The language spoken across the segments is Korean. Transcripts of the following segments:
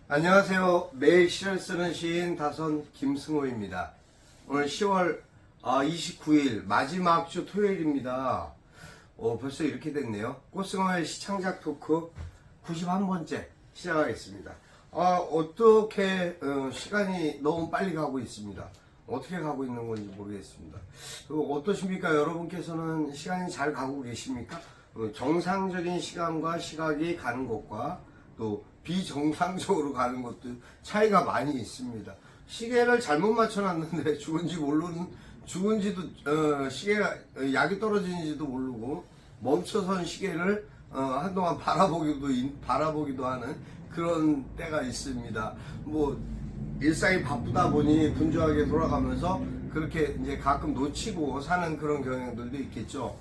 안녕하세요. 매일 시를 쓰는 시인 다선 김승호입니다. 오늘 10월 29일 마지막 주 토요일입니다. 벌써 이렇게 됐네요. 꽃승호의 시창작 토크 91번째 시작하겠습니다. 어떻게 시간이 너무 빨리 가고 있습니다. 어떻게 가고 있는 건지 모르겠습니다. 어떠십니까? 여러분께서는 시간이 잘 가고 계십니까? 정상적인 시간과 시각이 가는 것과 또 비정상적으로 가는 것도 차이가 많이 있습니다. 시계를 잘못 맞춰놨는데 죽은지도 시계가 약이 떨어지는지도 모르고 멈춰선 시계를 한동안 바라보기도 하는 그런 때가 있습니다. 뭐 일상이 바쁘다 보니 분주하게 돌아가면서 그렇게 이제 가끔 놓치고 사는 그런 경향들도 있겠죠.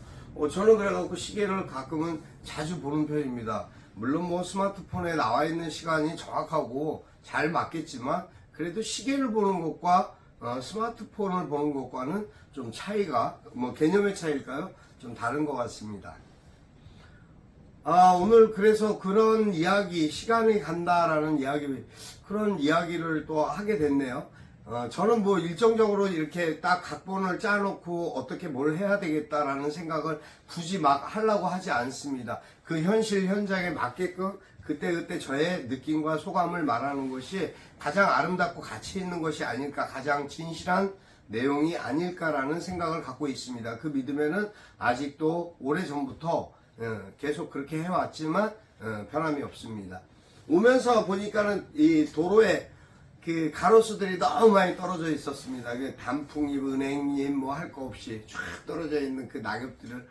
저는 그래갖고 시계를 가끔은 자주 보는 편입니다. 물론 뭐 스마트폰에 나와 있는 시간이 정확하고 잘 맞겠지만 그래도 시계를 보는 것과 스마트폰을 보는 것과는 좀 차이가 개념의 차이일까요? 좀 다른 것 같습니다. 오늘 그래서 그런 이야기, 시간이 간다라는 그런 이야기를 또 하게 됐네요. 저는 뭐 일정적으로 이렇게 딱 각본을 짜놓고 어떻게 뭘 해야 되겠다라는 생각을 굳이 막 하려고 하지 않습니다. 그 현실 현장에 맞게끔 그때그때 저의 느낌과 소감을 말하는 것이 가장 아름답고 가치 있는 것이 아닐까, 가장 진실한 내용이 아닐까라는 생각을 갖고 있습니다. 그 믿음에는 아직도 오래전부터 계속 그렇게 해왔지만 변함이 없습니다. 오면서 보니까는 이 도로에 그 가로수들이 너무 많이 떨어져 있었습니다. 그 단풍잎, 은행잎 뭐 할 거 없이 쫙 떨어져 있는 그 낙엽들을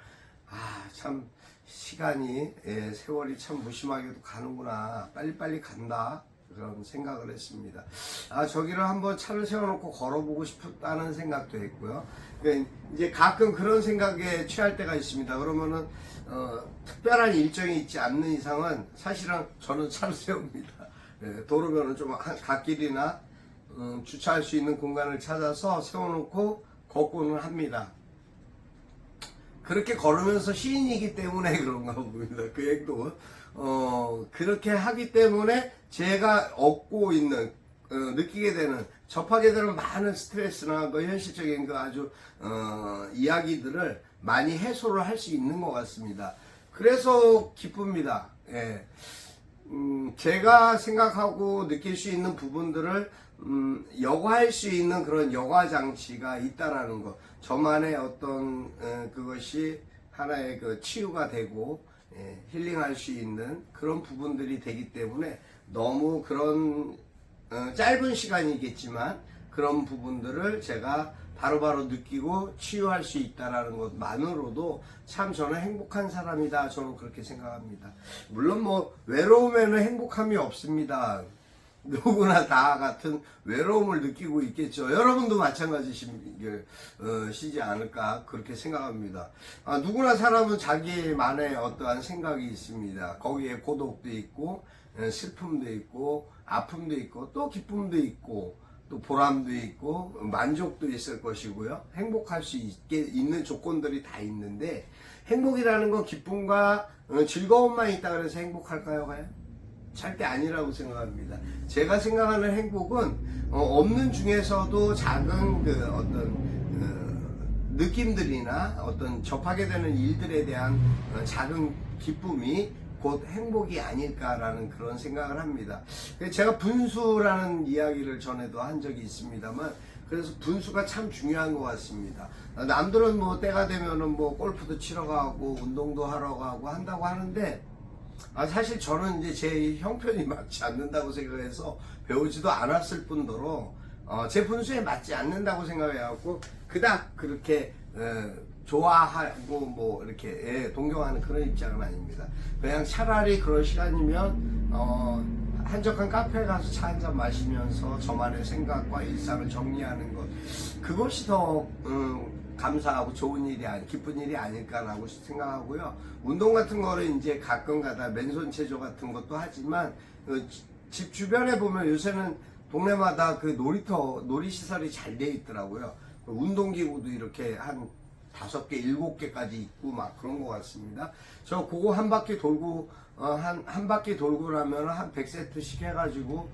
참 시간이 세월이 참 무심하게도 가는구나, 빨리빨리 간다, 그런 생각을 했습니다. 저기를 한번 차를 세워놓고 걸어보고 싶다는 생각도 했고요. 이제 가끔 그런 생각에 취할 때가 있습니다. 그러면은 특별한 일정이 있지 않는 이상은 사실은 저는 차를 세웁니다. 도로변은 좀 갓길이나 주차할 수 있는 공간을 찾아서 세워놓고 걷고는 합니다. 그렇게 걸으면서 시인이기 때문에 그런가 봅니다. 그 행동은 그렇게 하기 때문에 제가 얻고 있는 느끼게 되는, 접하게 되는 많은 스트레스나 현실적인 그 아주 이야기들을 많이 해소를 할 수 있는 것 같습니다. 그래서 기쁩니다. 예. 제가 생각하고 느낄 수 있는 부분들을 여과할 수 있는 그런 여과 장치가 있다라는 것, 저만의 어떤 그것이 하나의 그 치유가 되고 힐링할 수 있는 그런 부분들이 되기 때문에 너무 그런 짧은 시간이겠지만 그런 부분들을 제가 바로바로 느끼고 치유할 수 있다라는 것만으로도 참 저는 행복한 사람이다, 저는 그렇게 생각합니다. 물론 뭐 외로움에는 행복함이 없습니다. 누구나 다 같은 외로움을 느끼고 있겠죠. 여러분도 마찬가지시지 않을까 그렇게 생각합니다. 누구나 사람은 자기만의 어떠한 생각이 있습니다. 거기에 고독도 있고 슬픔도 있고 아픔도 있고 또 기쁨도 있고 또 보람도 있고 만족도 있을 것이고요. 행복할 수 있는 조건들이 다 있는데, 행복이라는 건 기쁨과 즐거움만 있다 그래서 행복할까요? 과연? 절대 아니라고 생각합니다. 제가 생각하는 행복은 없는 중에서도 작은 그 어떤 느낌들이나 어떤 접하게 되는 일들에 대한 작은 기쁨이 곧 행복이 아닐까라는 그런 생각을 합니다. 제가 분수라는 이야기를 전에도 한 적이 있습니다만, 그래서 분수가 참 중요한 것 같습니다. 남들은 뭐 때가 되면은 뭐 골프도 치러 가고 운동도 하러 가고 한다고 하는데, 사실 저는 이제 제 형편이 맞지 않는다고 생각해서 배우지도 않았을 뿐더러 제 분수에 맞지 않는다고 생각해갖고 그닥 그렇게 좋아하고 뭐 이렇게 동경하는 그런 입장은 아닙니다. 그냥 차라리 그런 시간이면 한적한 카페에 가서 차 한잔 마시면서 저만의 생각과 일상을 정리하는 것, 그것이 더 감사하고 좋은 일이 기쁜 일이 아닐까라고 생각하고요. 운동 같은 거를 이제 가끔가다 맨손 체조 같은 것도 하지만 집 주변에 보면 요새는 동네마다 그 놀이시설이 잘 돼 있더라고요. 운동기구도 이렇게 한 5개, 7개까지 있고 막 그런 것 같습니다. 저 그거 한 바퀴 돌고 한 바퀴 돌고 나면 한 100세트씩 해가지고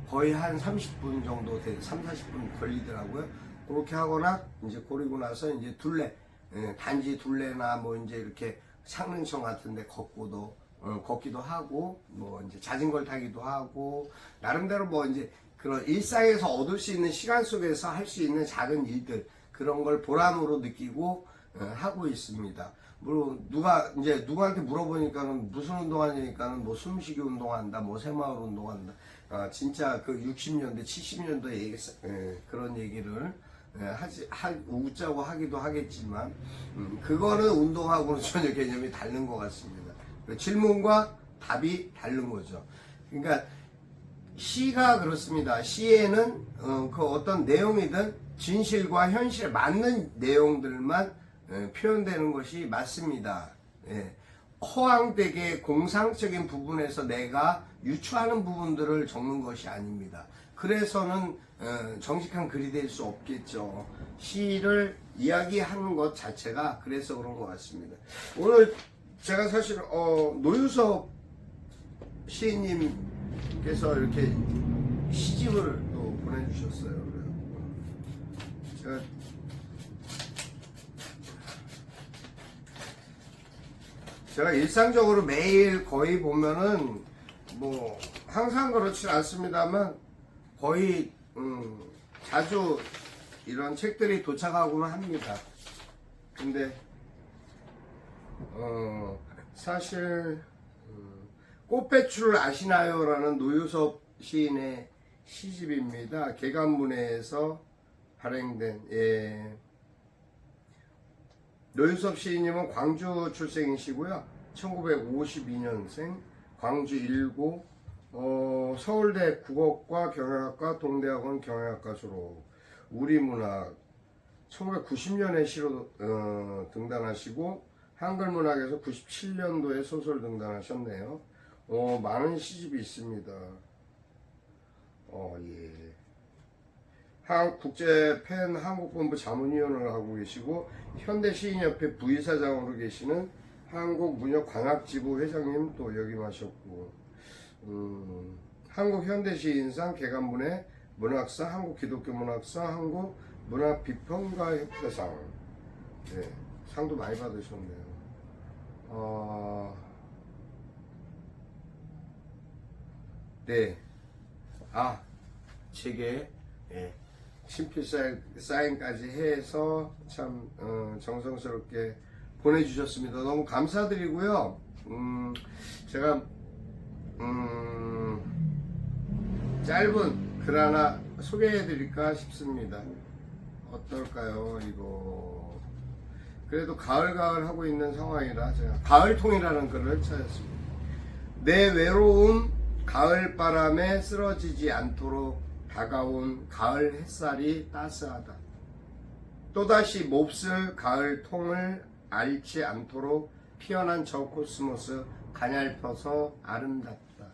거의 한 30분 정도 40분 걸리더라고요. 그렇게 하거나 이제 그리고 나서 이제 둘레, 단지 둘레나 뭐 이제 이렇게 상릉청 같은데 걷기도 하고 뭐 이제 자전거 타기도 하고 나름대로 뭐 이제 그런 일상에서 얻을 수 있는 시간 속에서 할 수 있는 작은 일들 그런 걸 보람으로 느끼고 하고 있습니다. 물론 누구한테 물어보니까는 무슨 운동하냐니까는 뭐 숨쉬기 운동한다, 뭐 새마을 운동한다. 진짜 그 60년대, 70년대 그런 얘기를 웃자고 하기도 하겠지만 그거는 운동하고는 전혀 개념이 다른 것 같습니다. 질문과 답이 다른 거죠. 그러니까 시가 그렇습니다. 시에는 그 어떤 내용이든 진실과 현실에 맞는 내용들만 표현되는 것이 맞습니다. 허황되게 공상적인 부분에서 내가 유추하는 부분들을 적는 것이 아닙니다. 그래서는 정직한 글이 될 수 없겠죠. 시를 이야기하는 것 자체가 그래서 그런 것 같습니다. 오늘 제가 사실 노유섭 시인님께서 이렇게 시집을 또 보내주셨어요. 제가 일상적으로 매일 거의 보면은 뭐 항상 그렇진 않습니다만 거의 자주 이런 책들이 도착하고는 합니다. 근데 사실 꽃배추를 아시나요? 라는 노유섭 시인의 시집입니다. 계간문회에서 발행된 노유섭 시인님은 광주 출생이시고요. 1952년생 광주 1고 서울대 국어과 경영학과 동대학원 경영학과 졸업 우리문학 1990년에 시로 등단하시고 한글문학에서 97년도에 소설 등단하셨네요. 많은 시집이 있습니다. 예. 국제팬 한국본부 자문위원을 하고 계시고 현대시인협회 부이사장으로 계시는 한국문역관악지부 회장님 또 역임하셨고 한국현대시인상 계간문회 문학상 한국기독교문학상 한국문학비평가협회상 네, 상도 많이 받으셨네요. 네. 제게 친필 사인까지 해서 참 정성스럽게 보내주셨습니다. 너무 감사드리고요. 제가 짧은 글 하나 소개해드릴까 싶습니다. 어떨까요? 이거 그래도 가을 하고 있는 상황이라 제가 가을통이라는 글을 찾았습니다. 내 외로움 가을 바람에 쓰러지지 않도록 다가온 가을 햇살이 따스하다. 또다시 몹쓸 가을 통을 앓지 않도록 피어난 저 코스모스 가냘퍼서 아름답다.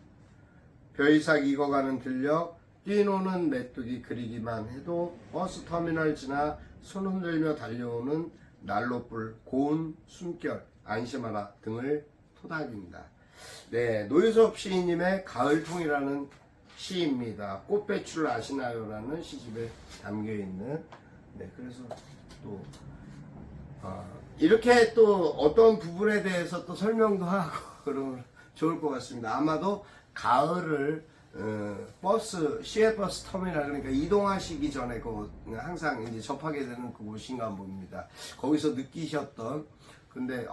벼이삭 익어가는 들녘 뛰노는 메뚜기 그리기만 해도 버스터미널 지나 손 흔들며 달려오는 난로불 고운 숨결 안심하라 등을 토닥인다. 네, 노유섭 시인님의 가을통이라는 시입니다. 꽃배추를 아시나요? 라는 시집에 담겨있는 그래서 또 이렇게 또 어떤 부분에 대해서 또 설명도 하고 그러면 좋을 것 같습니다. 아마도 가을을 시외버스 터미널 그러니까 이동하시기 전에 항상 이제 접하게 되는 그곳인가 봅니다. 거기서 느끼셨던 근데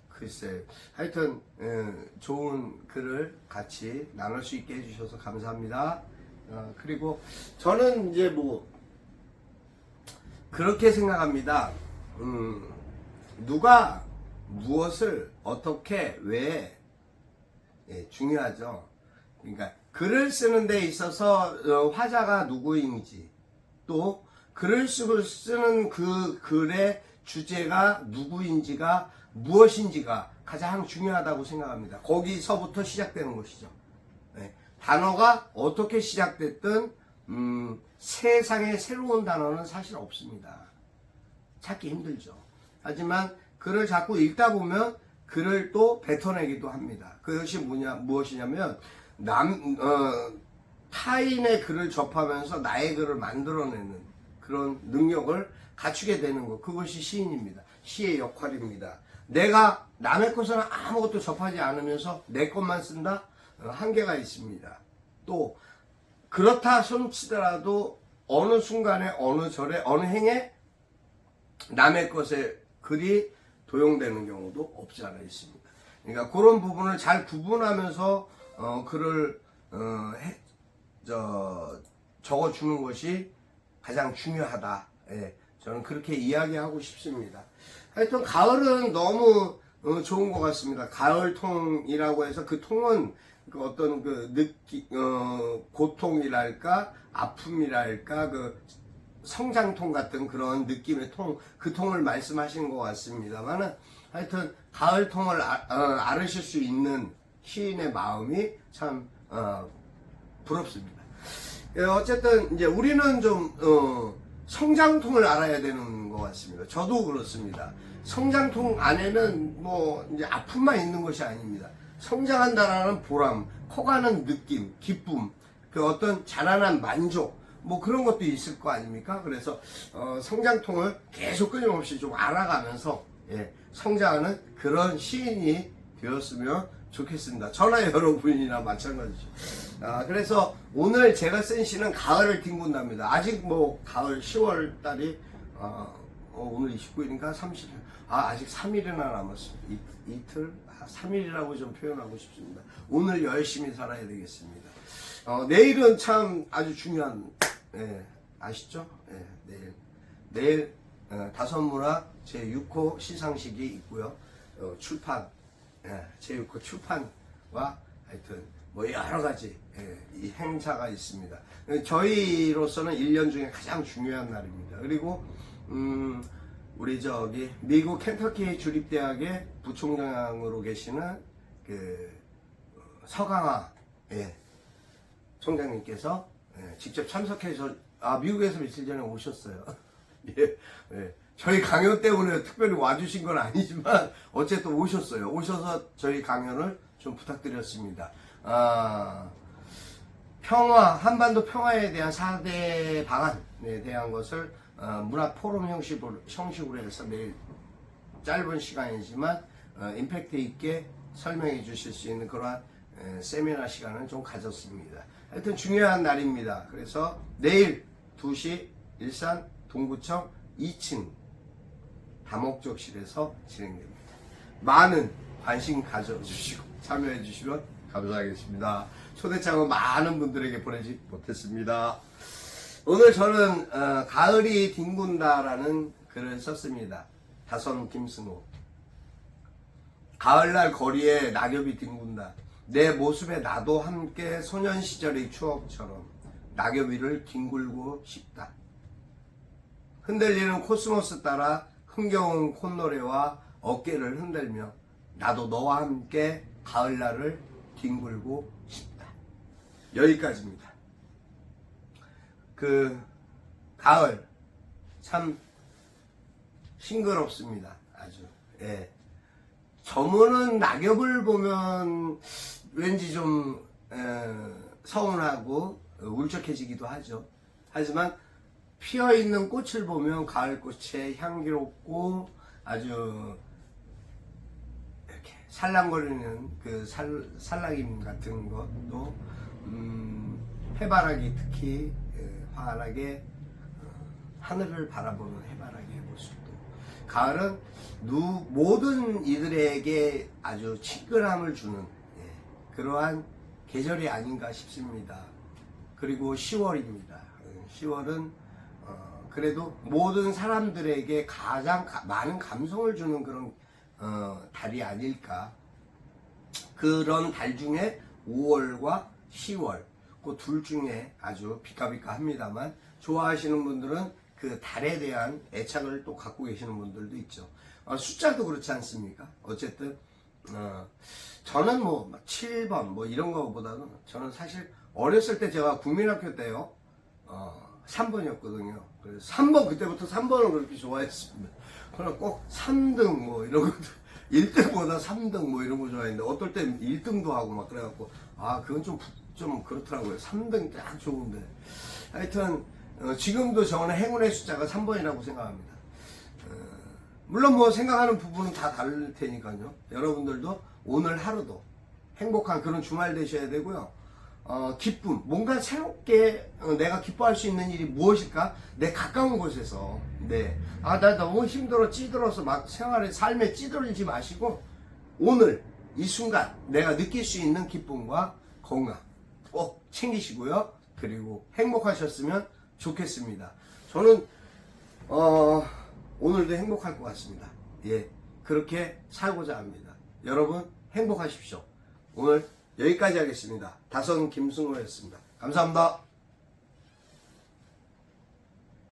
글쎄 하여튼 좋은 글을 같이 나눌 수 있게 해주셔서 감사합니다. 그리고 저는 이제 뭐 그렇게 생각합니다. 누가 무엇을 어떻게 왜 중요하죠. 그러니까 글을 쓰는 데 있어서 화자가 누구인지 또 글을 쓰는 그 글의 주제가 누구인지가 무엇인지가 가장 중요하다고 생각합니다. 거기서부터 시작되는 것이죠. 단어가 어떻게 시작됐든 세상에 새로운 단어는 사실 없습니다. 찾기 힘들죠. 하지만 글을 자꾸 읽다 보면 글을 또 뱉어내기도 합니다. 그것이 무엇이냐면 타인의 글을 접하면서 나의 글을 만들어내는 그런 능력을 갖추게 되는 것, 그것이 시인입니다. 시의 역할입니다. 내가 남의 것은 아무것도 접하지 않으면서 내 것만 쓴다? 한계가 있습니다. 또 그렇다 손치더라도 어느 순간에 어느 절에 어느 행에 남의 것에 글이 도용되는 경우도 없지 않아 있습니다. 그러니까 그런 부분을 잘 구분하면서 글을 적어주는 것이 가장 중요하다. 예, 저는 그렇게 이야기하고 싶습니다. 하여튼 가을은 너무 좋은 것 같습니다. 가을통이라고 해서 그 통은 그 어떤 그 고통이랄까 아픔이랄까 그 성장통 같은 그런 느낌의 통, 그 통을 말씀하시는 것 같습니다만은 하여튼 가을통을 앓으실 수 있는 시인의 마음이 참 부럽습니다. 어쨌든 이제 우리는 좀 성장통을 알아야 되는 것 같습니다. 저도 그렇습니다. 성장통 안에는 뭐 이제 아픔만 있는 것이 아닙니다. 성장한다라는 보람, 커가는 느낌, 기쁨, 그 어떤 자라난 만족, 뭐 그런 것도 있을 거 아닙니까? 그래서 성장통을 계속 끊임없이 좀 알아가면서 성장하는 그런 시인이 되었으면 좋겠습니다. 저나 여러분이나 마찬가지죠. 그래서 오늘 제가 쓴 시는 가을을 뒹군답니다. 아직 뭐 가을 10월 달이 오늘 29일인가 30일, 아직 3일이나 남았습니다. 이틀, 3일이라고 좀 표현하고 싶습니다. 오늘 열심히 살아야 되겠습니다. 내일은 참 아주 중요한, 아시죠? 내일 다선문화 제6호 시상식이 있고요. 출판, 제6호 출판과 하여튼 뭐 여러 가지 이 행사가 있습니다. 저희로서는 1년 중에 가장 중요한 날입니다. 그리고 우리 미국 켄터키 주립대학의 부총장으로 계시는 그 서강하 총장님께서 직접 참석해서 미국에서 며칠 전에 오셨어요. 저희 강연 때문에 특별히 와주신 건 아니지만 어쨌든 오셨어요. 오셔서 저희 강연을 좀 부탁드렸습니다. 한반도 평화에 대한 4대 방안에 대한 것을 문화 포럼 형식으로 해서 매일 짧은 시간이지만 임팩트 있게 설명해 주실 수 있는 그러한 세미나 시간을 좀 가졌습니다. 하여튼 중요한 날입니다. 그래서 내일 2시 일산 동구청 2층 다목적실에서 진행됩니다. 많은 관심 가져주시고 참여해 주시면 감사하겠습니다. 초대장은 많은 분들에게 보내지 못했습니다. 오늘 저는 가을이 뒹군다라는 글을 썼습니다. 다선 김승호. 가을날 거리에 낙엽이 뒹군다. 내 모습에 나도 함께 소년 시절의 추억처럼 낙엽 위를 뒹굴고 싶다. 흔들리는 코스모스 따라 흥겨운 콧노래와 어깨를 흔들며 나도 너와 함께 가을날을 뒹굴고 싶다. 여기까지입니다. 그 가을 참 싱그럽습니다. 아주. 저무는 낙엽을 보면 왠지 좀 서운하고 울적해지기도 하죠. 하지만 피어있는 꽃을 보면 가을꽃의 향기롭고 아주 이렇게 살랑거리는 그 살라김 같은 것도 해바라기 특히 환하게 하늘을 바라보는 해바라기의 모습도 가을은 모든 이들에게 아주 친근함을 주는 그러한 계절이 아닌가 싶습니다. 그리고 10월입니다. 10월은 그래도 모든 사람들에게 가장 많은 감성을 주는 그런 달이 아닐까. 그런 달 중에 5월과 10월 그 둘 중에 아주 비까비까 합니다만 좋아하시는 분들은 그 달에 대한 애착을 또 갖고 계시는 분들도 있죠. 숫자도 그렇지 않습니까? 어쨌든 저는 뭐 7번 뭐 이런 거보다는 저는 사실 어렸을 때 제가 국민학교 때요 3번이었거든요. 그래서 3번 그때부터 3번을 그렇게 좋아했습니다. 그럼 꼭 3등 뭐 이런 것도 1등보다 3등 뭐 이런 거 좋아했는데 어떨 땐 1등도 하고 막 그래갖고 그건 좀 그렇더라고요. 3등 딱 좋은데 하여튼 지금도 저는 행운의 숫자가 3번이라고 생각합니다. 물론 뭐 생각하는 부분은 다 다를 테니까요. 여러분들도 오늘 하루도 행복한 그런 주말 되셔야 되고요. 기쁨, 뭔가 새롭게 내가 기뻐할 수 있는 일이 무엇일까? 내 가까운 곳에서 나 너무 힘들어 찌들어서 막 삶에 찌들지 마시고 오늘 이 순간 내가 느낄 수 있는 기쁨과 건강 꼭 챙기시고요. 그리고 행복하셨으면 좋겠습니다. 저는 오늘도 행복할 것 같습니다. 예, 그렇게 살고자 합니다. 여러분 행복하십시오. 오늘 여기까지 하겠습니다. 다선 김승호였습니다. 감사합니다.